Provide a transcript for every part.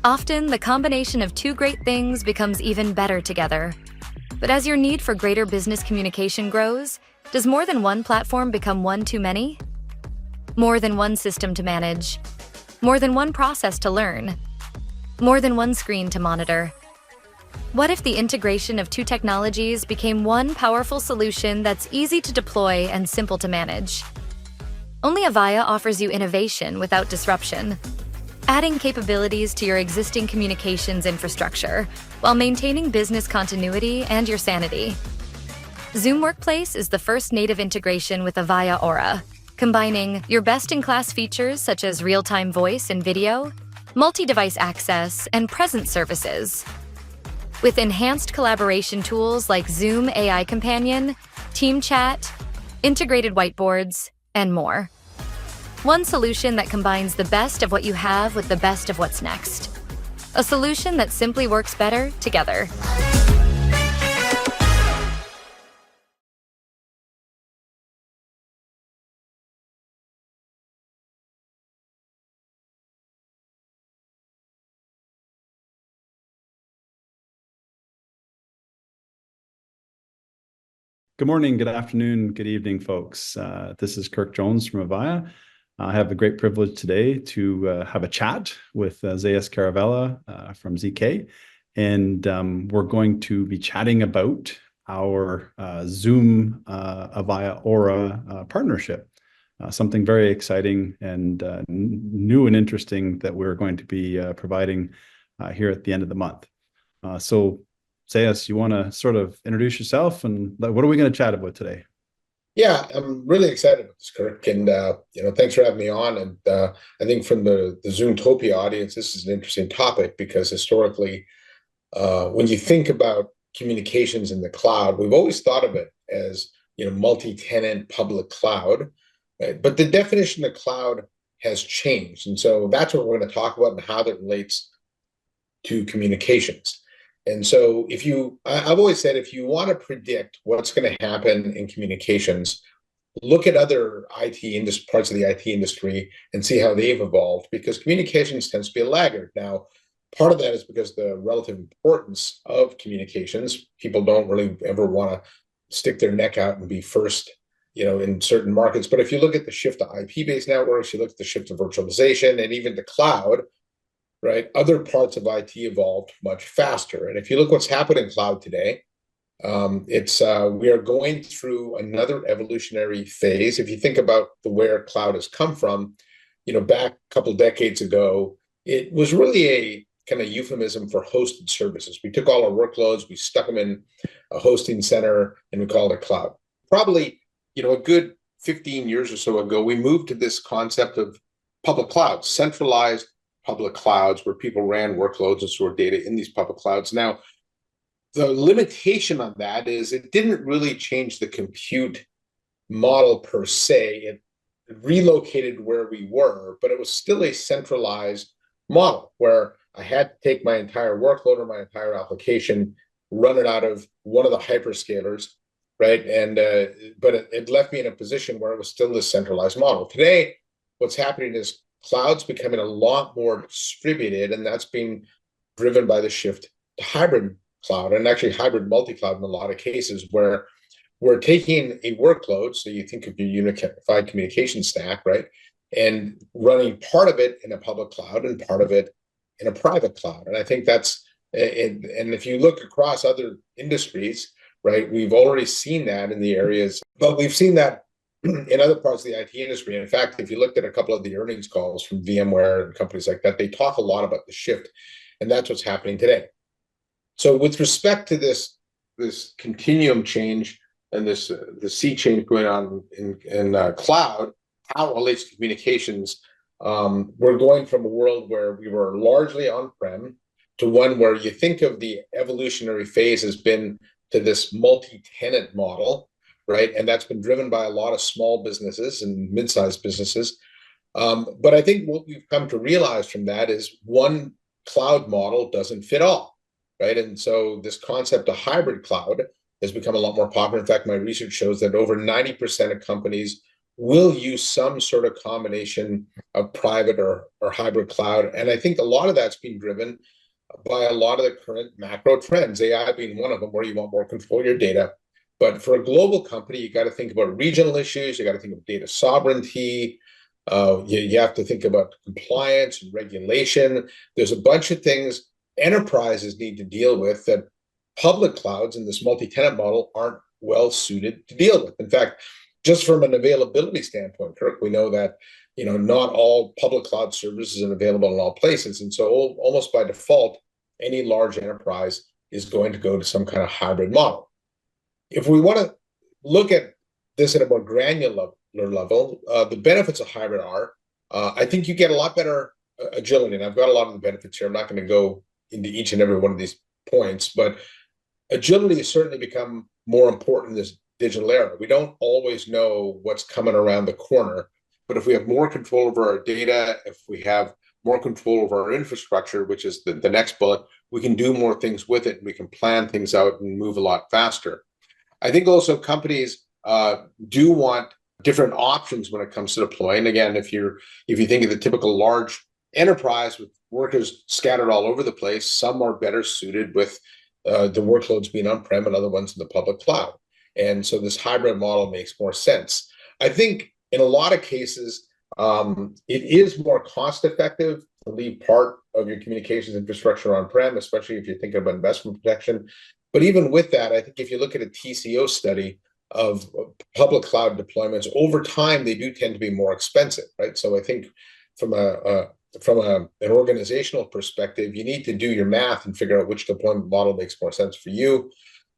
Often, the combination of two great things becomes even better together. But as your need for greater business communication grows, does more than one platform become one too many? More than one system to manage? More than one process to learn? More than one screen to monitor? What if the integration of two technologies became one powerful solution that's easy to deploy and simple to manage? Only Avaya offers you innovation without disruption, adding capabilities to your existing communications infrastructure while maintaining business continuity and your sanity. Zoom Workplace is the first native integration with Avaya Aura, combining your best-in-class features such as real-time voice and video, multi-device access, and presence services. With enhanced collaboration tools like Zoom AI Companion, Team Chat, integrated whiteboards, and more. One solution that combines the best of what you have with the best of what's next. A solution that simply works better together. Good morning, good afternoon, good evening, folks. This is Kirk Jones from Avaya. I have the great privilege today to have a chat with Zeus Caravella from ZK, and we're going to be chatting about our Zoom Avaya Aura partnership. Something very exciting and new and interesting that we're going to be providing here at the end of the month. So Zeus, you want to sort of introduce yourself and what are we going to chat about today? Yeah, I'm really excited about this, Kirk, and thanks for having me on. And I think from the Zoomtopia audience, this is an interesting topic because historically, when you think about communications in the cloud, we've always thought of it as multi-tenant public cloud, right? But the definition of cloud has changed, and so that's what we're going to talk about and how that relates to communications. And so I've always said, if you want to predict what's going to happen in communications, look at other parts of the IT industry and see how they've evolved, because communications tends to be a laggard. Now, part of that is because the relative importance of communications, people don't really ever want to stick their neck out and be first, in certain markets. But if you look at the shift to IP-based networks, you look at the shift to virtualization and even to cloud, right? Other parts of IT evolved much faster. And if you look what's happened in cloud today, we are going through another evolutionary phase. If you think about where cloud has come from, back a couple of decades ago, it was really a kind of euphemism for hosted services. We took all our workloads, we stuck them in a hosting center, and we called it cloud. Probably, a good 15 years or so ago, we moved to this concept of public clouds, centralized public clouds where people ran workloads and stored data in these public clouds. Now, the limitation on that is it didn't really change the compute model per se. It relocated where we were, but it was still a centralized model where I had to take my entire workload or my entire application, run it out of one of the hyperscalers, right? And but it left me in a position where it was still this centralized model. Today, what's happening is cloud's becoming a lot more distributed, and that's being driven by the shift to hybrid cloud and actually hybrid multi-cloud in a lot of cases, where we're taking a workload, so you think of your unified communication stack, right, and running part of it in a public cloud and part of it in a private cloud. And I think that's, and if you look across other industries, right, we've already seen that in the areas, but we've seen that in other parts of the IT industry. And in fact, if you looked at a couple of the earnings calls from VMware and companies like that, they talk a lot about the shift, and that's what's happening today. So with respect to this continuum change and the sea change going on in cloud, how it relates to communications, we're going from a world where we were largely on-prem to one where you think of the evolutionary phase has been to this multi-tenant model, right? And that's been driven by a lot of small businesses and mid-sized businesses. But I think what we've come to realize from that is one cloud model doesn't fit all, right? And so this concept of hybrid cloud has become a lot more popular. In fact, my research shows that over 90% of companies will use some sort of combination of private or hybrid cloud. And I think a lot of that's being driven by a lot of the current macro trends, AI being one of them, where you want more control of your data. But for a global company, you got to think about regional issues. You got to think of data sovereignty. You have to think about compliance and regulation. There's a bunch of things enterprises need to deal with that public clouds in this multi-tenant model aren't well suited to deal with. In fact, just from an availability standpoint, Kirk, we know that not all public cloud services are available in all places, and so almost by default, any large enterprise is going to go to some kind of hybrid model. If we want to look at this at a more granular level, the benefits of hybrid are, I think you get a lot better agility, and I've got a lot of the benefits here. I'm not going to go into each and every one of these points, but agility has certainly become more important in this digital era. We don't always know what's coming around the corner, but if we have more control over our data, if we have more control over our infrastructure, which is the next bullet, we can do more things with it. And we can plan things out and move a lot faster. I think also companies do want different options when it comes to deploying. Again, if you think of the typical large enterprise with workers scattered all over the place, some are better suited with the workloads being on-prem and other ones in the public cloud. And so this hybrid model makes more sense. I think in a lot of cases, it is more cost-effective to leave part of your communications infrastructure on-prem, especially if you're thinking about investment protection. But even with that, I think if you look at a TCO study of public cloud deployments, over time, they do tend to be more expensive, right? So I think from an organizational perspective, you need to do your math and figure out which deployment model makes more sense for you.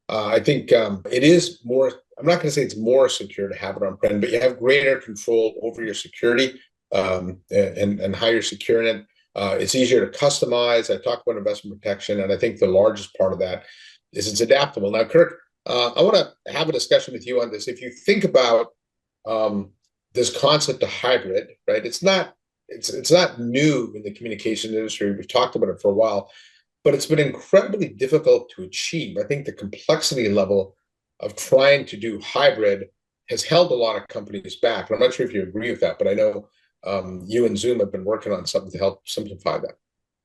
I think it is more, I'm not going to say it's more secure to have it on-prem, but you have greater control over your security and how you're securing it. It's easier to customize. I talked about investment protection, and I think the largest part of that is it's adaptable. Now, Kirk, I want to have a discussion with you on this. If you think about this concept of hybrid, right? It's not new in the communication industry. We've talked about it for a while, but it's been incredibly difficult to achieve. I think the complexity level of trying to do hybrid has held a lot of companies back. And I'm not sure if you agree with that, but I know you and Zoom have been working on something to help simplify that.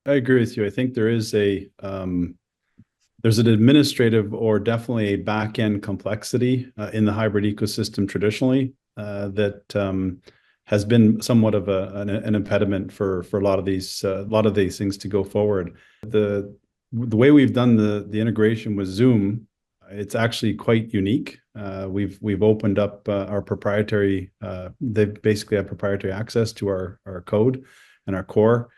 I agree with you. I think there is there's an administrative or definitely a back-end complexity in the hybrid ecosystem traditionally that has been somewhat of an impediment for a lot of these things to go forward. The way we've done the integration with Zoom, it's actually quite unique. We've opened up our proprietary. They basically have proprietary access to our code and our core,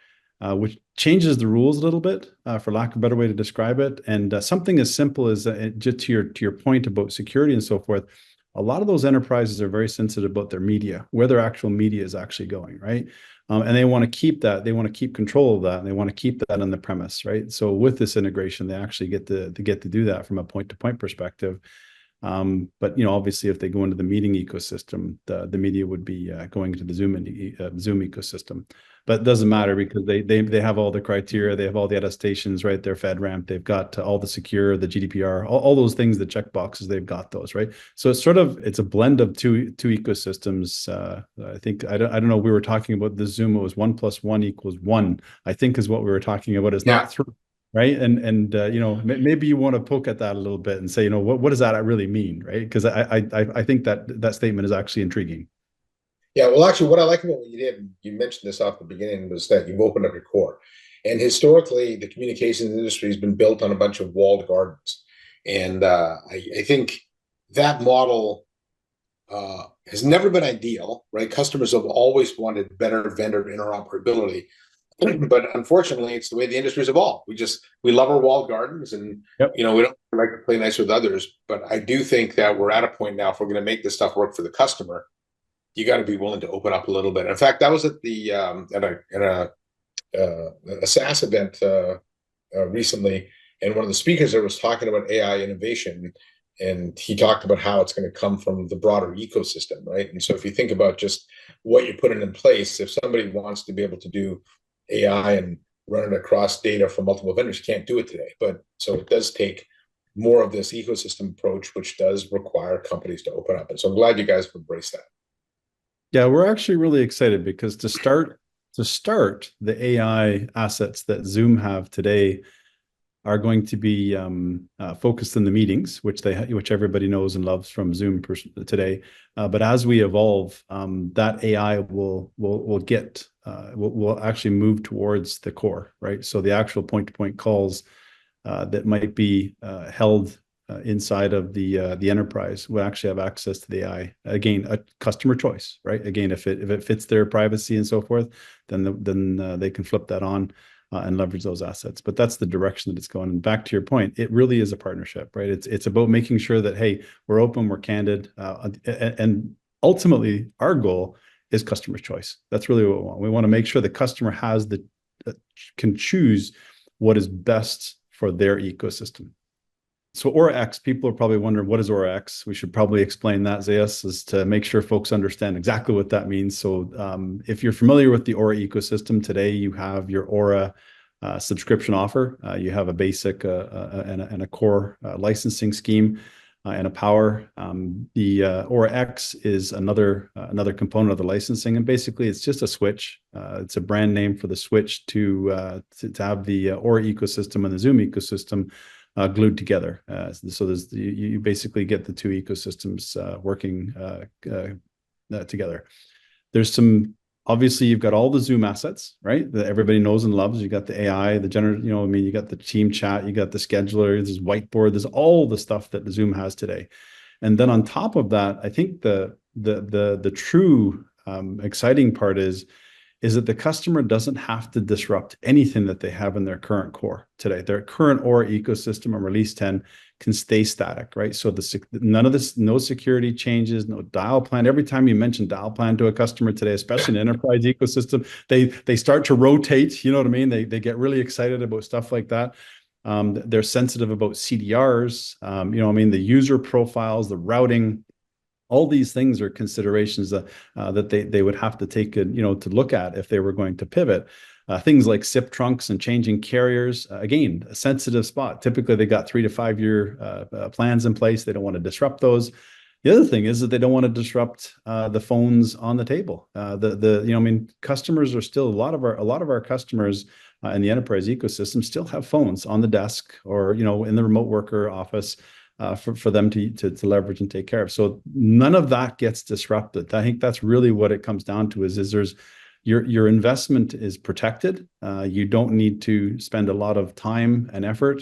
which changes the rules a little bit, for lack of a better way to describe it. And something as simple as just to your point about security and so forth. A lot of those enterprises are very sensitive about their media, where their actual media is actually going, right? And they want to keep that. They want to keep control of that, and they want to keep that on the premise, right? So with this integration, they actually get to do that from a point-to-point perspective. But obviously, if they go into the meeting ecosystem, the media would be going into the Zoom ecosystem. But it doesn't matter because they have all the criteria, they have all the attestations, right? They're FedRAMP, they've got all the secure, the GDPR, all those things, the check boxes, they've got those, right? So it's a blend of two ecosystems. I think I don't know. We were talking about the Zoom. It was 1 + 1 = 1. I think is what we were talking about. It's not 3. Right. And maybe you want to poke at that a little bit and say, what does that really mean? Right. Because I think that statement is actually intriguing. Yeah, well, actually, what I like about what you did, and you mentioned this off the beginning, was that you've opened up your core. And historically, the communications industry has been built on a bunch of walled gardens. And I think that model has never been ideal, right? Customers have always wanted better vendor interoperability. But unfortunately, it's the way the industry's evolved. We love our walled gardens, and we don't like to play nice with others. But I do think that we're at a point now, if we're going to make this stuff work for the customer, you got to be willing to open up a little bit. In fact, that was at the at a SaaS event recently, and one of the speakers there was talking about AI innovation, and he talked about how it's going to come from the broader ecosystem, right? And so if you think about just what you're putting in place, if somebody wants to be able to do AI and run it across data from multiple vendors, you can't do it today. But so it does take more of this ecosystem approach, which does require companies to open up. And so I'm glad you guys have embraced that. Yeah, we're actually really excited because to start the AI assets that Zoom have today are going to be focused in the meetings, which everybody knows and loves from Zoom today. But as we evolve, that AI will actually move towards the core, right? So the actual point-to-point calls that might be held inside of the enterprise will actually have access to the AI. Again, a customer choice, right? Again, if it fits their privacy and so forth, then they can flip that on and leverage those assets. But that's the direction that it's going. And back to your point, it really is a partnership, right? It's about making sure that, hey, we're open, we're candid, and ultimately our goal is customer choice. That's really what we want. We want to make sure the customer can choose what is best for their ecosystem. So Aura X, people are probably wondering, what is Aura X? We should probably explain that, Zayas, is to make sure folks understand exactly what that means. So if you're familiar with the Aura ecosystem today, you have your Aura subscription offer. You have a basic and a core licensing scheme and a power. The Aura X is another component of the licensing, and basically it's just a switch. It's a brand name for the switch to have the Aura ecosystem and the Zoom ecosystem glued together. So you basically get the two ecosystems working together. Obviously you've got all the Zoom assets, right? That everybody knows and loves. You got the AI, you got the team chat, you got the scheduler, there's whiteboard, there's all the stuff that the Zoom has today. And then on top of that, I think the true exciting part is that the customer doesn't have to disrupt anything that they have in their current core today. Their current Aura ecosystem and release 10 can stay static, right? So none of this, no security changes, no dial plan. Every time you mention dial plan to a customer today, especially in enterprise ecosystem, they start to rotate, you know what I mean? They get really excited about stuff like that. They're sensitive about CDRs, the user profiles, the routing. All these things are considerations that they would have to take to look at if they were going to pivot. Things like SIP trunks and changing carriers, again, a sensitive spot. Typically, they got 3 to 5 year plans in place. They don't want to disrupt those. The other thing is that they don't want to disrupt the phones on the table. Customers are still a lot of our customers in the enterprise ecosystem still have phones on the desk or in the remote worker office. For them to leverage and take care of. So none of that gets disrupted. I think that's really what it comes down to is there's your investment is protected. You don't need to spend a lot of time and effort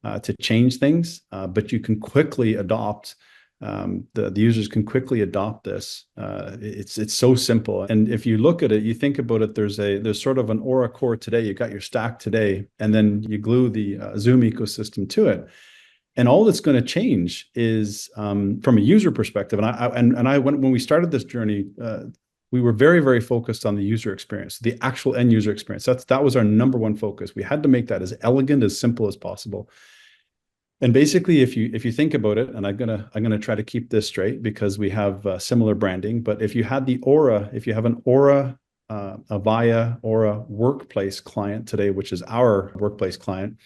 to change things, but you can quickly adopt. The users can quickly adopt this. It's so simple. And if you look at it, you think about it, there's sort of an Aura core today. You got your stack today, and then you glue the Zoom ecosystem to it. And all that's going to change is from a user perspective. And when we started this journey, we were very, very focused on the user experience, the actual end user experience. That was our number one focus. We had to make that as elegant, as simple as possible. And basically, if you think about it, and I'm gonna try to keep this straight because we have similar branding. But if you have an Aura Avaya Aura Workplace client today, which is our workplace client.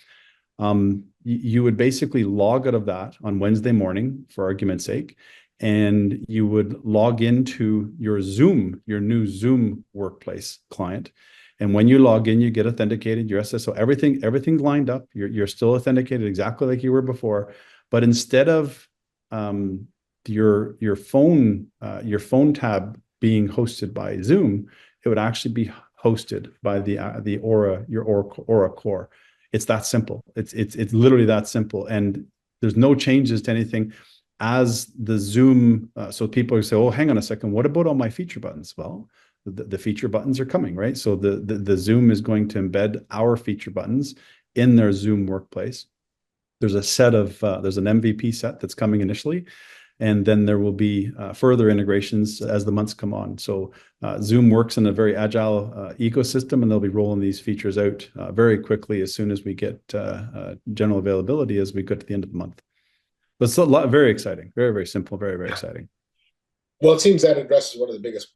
You would basically log out of that on Wednesday morning, for argument's sake, and you would log into your new Zoom workplace client. And when you log in, you get authenticated, your SSO, everything's lined up. You're still authenticated exactly like you were before. But instead of your phone tab being hosted by Zoom, it would actually be hosted by the Aura core. It's that simple. It's literally that simple, and there's no changes to anything. As the Zoom, so people say, "Oh, hang on a second. What about all my feature buttons?" Well, the feature buttons are coming, right? So the Zoom is going to embed our feature buttons in their Zoom workplace. There's an MVP set that's coming initially. And then there will be further integrations as the months come on. So Zoom works in a very agile ecosystem, and they'll be rolling these features out very quickly as soon as we get general availability as we get to the end of the month. But it's very exciting, very, very simple, very, very exciting. Well, it seems that addresses one of the biggest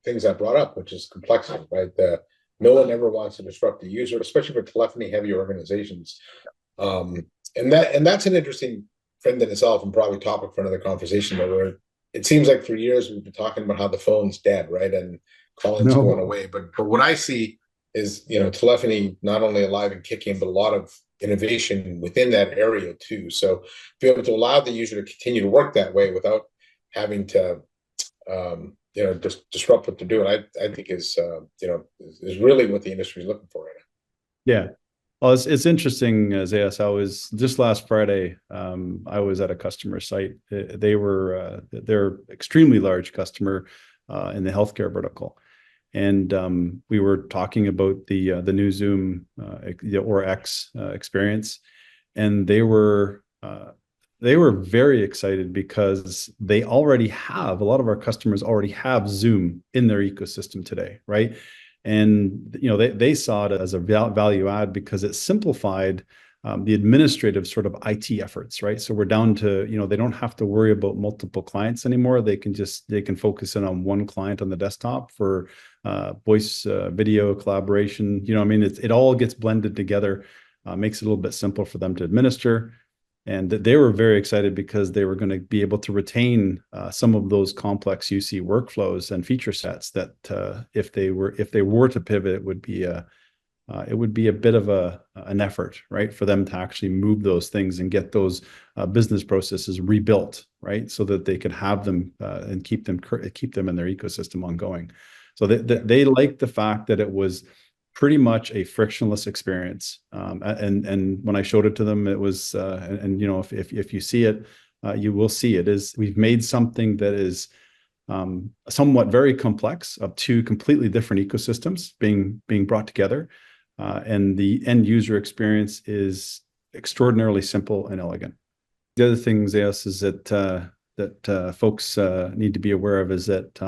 things I brought up, which is complexity, right? No one ever wants to disrupt the user, especially for telephony-heavy organizations. And that's an interesting trend in itself, and probably topic for another conversation, where it seems like for years we've been talking about how the phone's dead, right? And calling's going No, away. But what I see is, telephony not only alive and kicking, but a lot of innovation within that area too. So be able to allow the user to continue to work that way without having to, disrupt what they're doing, I think is really what the industry is looking for right yeah. Well, it's interesting, Zayas. I was just last Friday. I was at a customer site. They're extremely large customer in the healthcare vertical, and we were talking about the new Zoom, the Aura X experience, and they were very excited because they already have a lot of our customers already have Zoom in their ecosystem today, right? And they saw it as a value add because it simplified the administrative sort of IT efforts, right? So we're down to, they don't have to worry about multiple clients anymore. They can focus in on one client on the desktop for voice, video collaboration. I mean, it all gets blended together, makes it a little bit simpler for them to administer. And they were very excited because they were going to be able to retain some of those complex UC workflows and feature sets that if they were to pivot, it would be a bit of an effort, right, for them to actually move those things and get those business processes rebuilt, right, so that they could have them and keep them in their ecosystem ongoing. So they liked the fact that it was pretty much a frictionless experience. And when I showed it to them, it was, if you see it, you will see it is, we've made something that is somewhat very complex of two completely different ecosystems being brought together. And the end user experience is extraordinarily simple and elegant. The other thing, Zeus, is that folks need to be aware of is that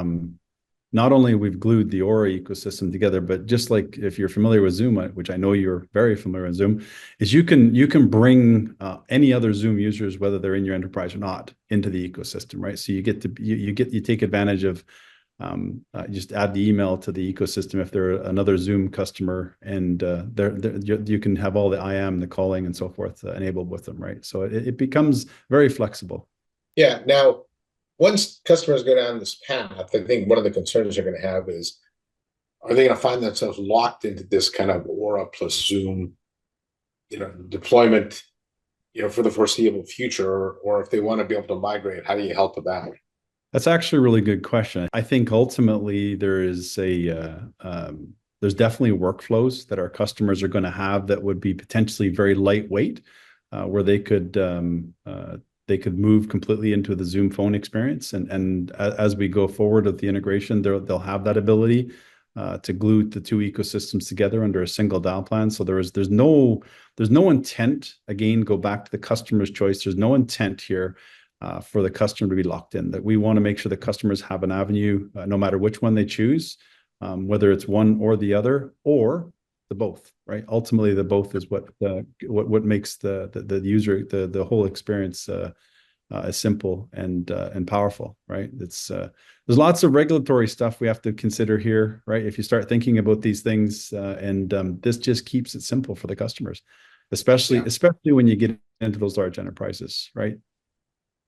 not only we've glued the Aura ecosystem together, but just like if you're familiar with Zoom, which I know you're very familiar with Zoom, is you can bring any other Zoom users, whether they're in your enterprise or not, into the ecosystem, right? So you take advantage of just add the email to the ecosystem if they're another Zoom customer, and you can have all the IM, the calling, and so forth enabled with them, right? So it becomes very flexible. Yeah. Now, once customers go down this path, I think one of the concerns they're going to have is, are they going to find themselves locked into this kind of Aura plus Zoom, deployment, for the foreseeable future, or if they want to be able to migrate, how do you help with that? That's actually a really good question. I think ultimately there's definitely workflows that our customers are going to have that would be potentially very lightweight, where they could move completely into the Zoom phone experience. And as we go forward with the integration, they'll have that ability to glue the two ecosystems together under a single dial plan. So there's no intent, again, go back to the customer's choice. There's no intent here for the customer to be locked in. That we want to make sure the customers have an avenue, no matter which one they choose, whether it's one or the other, or the both, right? Ultimately, the both is what makes the user, the whole experience as simple and powerful, right? It's there's lots of regulatory stuff we have to consider here, right? If you start thinking about these things, and this just keeps it simple for the customers, especially when you get into those large enterprises, right?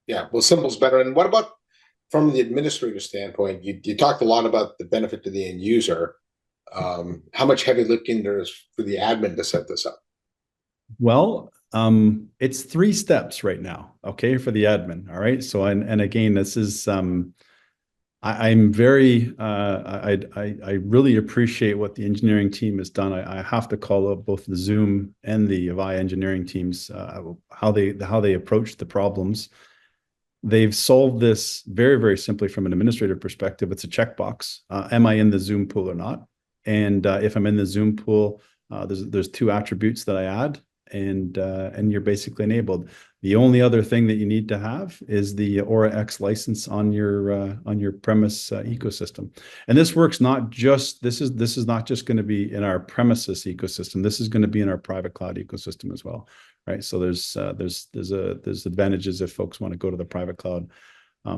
Yeah, well, simple's better. And what about from the administrator standpoint? You talked a lot about the benefit to the end user. How much heavy lifting there is for the admin to set this up? Well, it's 3 steps right now, okay, for the admin. All right. So, and again, this is, I'm very, I really appreciate what the engineering team has done. I have to call out both the Zoom and the Avaya engineering teams, how they approach the problems. They've solved this very, very simply from an administrative perspective. It's a checkbox. Am I in the Zoom pool or not? And if I'm in the Zoom pool, there's 2 attributes that I add, and you're basically enabled. The only other thing that you need to have is the Aura X license on your premise ecosystem. And this works not just, this is not just going to be in our premises ecosystem. This is going to be in our private cloud ecosystem as well, right? So there's advantages if folks want to go to the private cloud,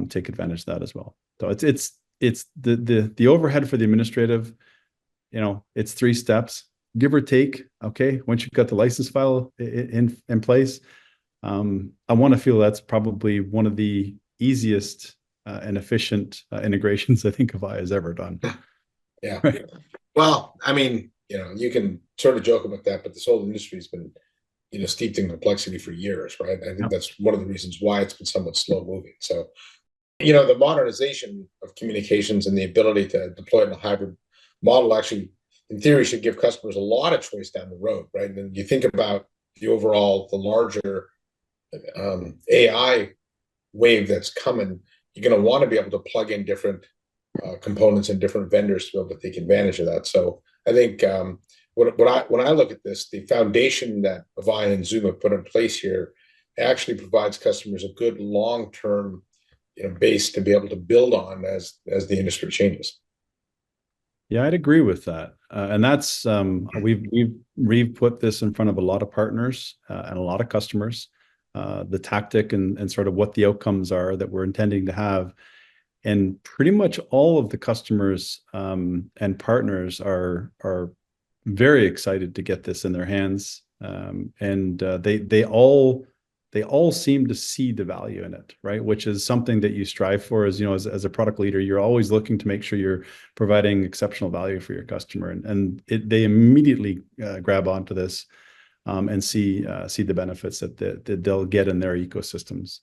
take advantage of that as well. So it's the overhead for the administrative, it's 3 steps, give or take. Okay, once you've got the license file in place, I want to feel that's probably one of the easiest and efficient integrations I think Avaya has ever done. Yeah. Right. Well, I mean, you can sort of joke about that, but this whole industry has been, steeped in complexity for years, right? I think that's one of the reasons why it's been somewhat slow moving. So, the modernization of communications and the ability to deploy it in a hybrid model actually, in theory, should give customers a lot of choice down the road, right? And you think about the larger AI wave that's coming, you're going to want to be able to plug in different components and different vendors to be able to take advantage of that. So I think when I look at this, the foundation that Avaya and Zoom have put in place here actually provides customers a good long-term base to be able to build on as the industry changes. Yeah, I'd agree with that, and that's we've put this in front of a lot of partners and a lot of customers. The tactic and sort of what the outcomes are that we're intending to have. And pretty much all of the customers and partners are very excited to get this in their hands, and they all seem to see the value in it, right? Which is something that you strive for, as as a product leader, you're always looking to make sure you're providing exceptional value for your customer, and they immediately grab onto this and see the benefits that they'll get in their ecosystems.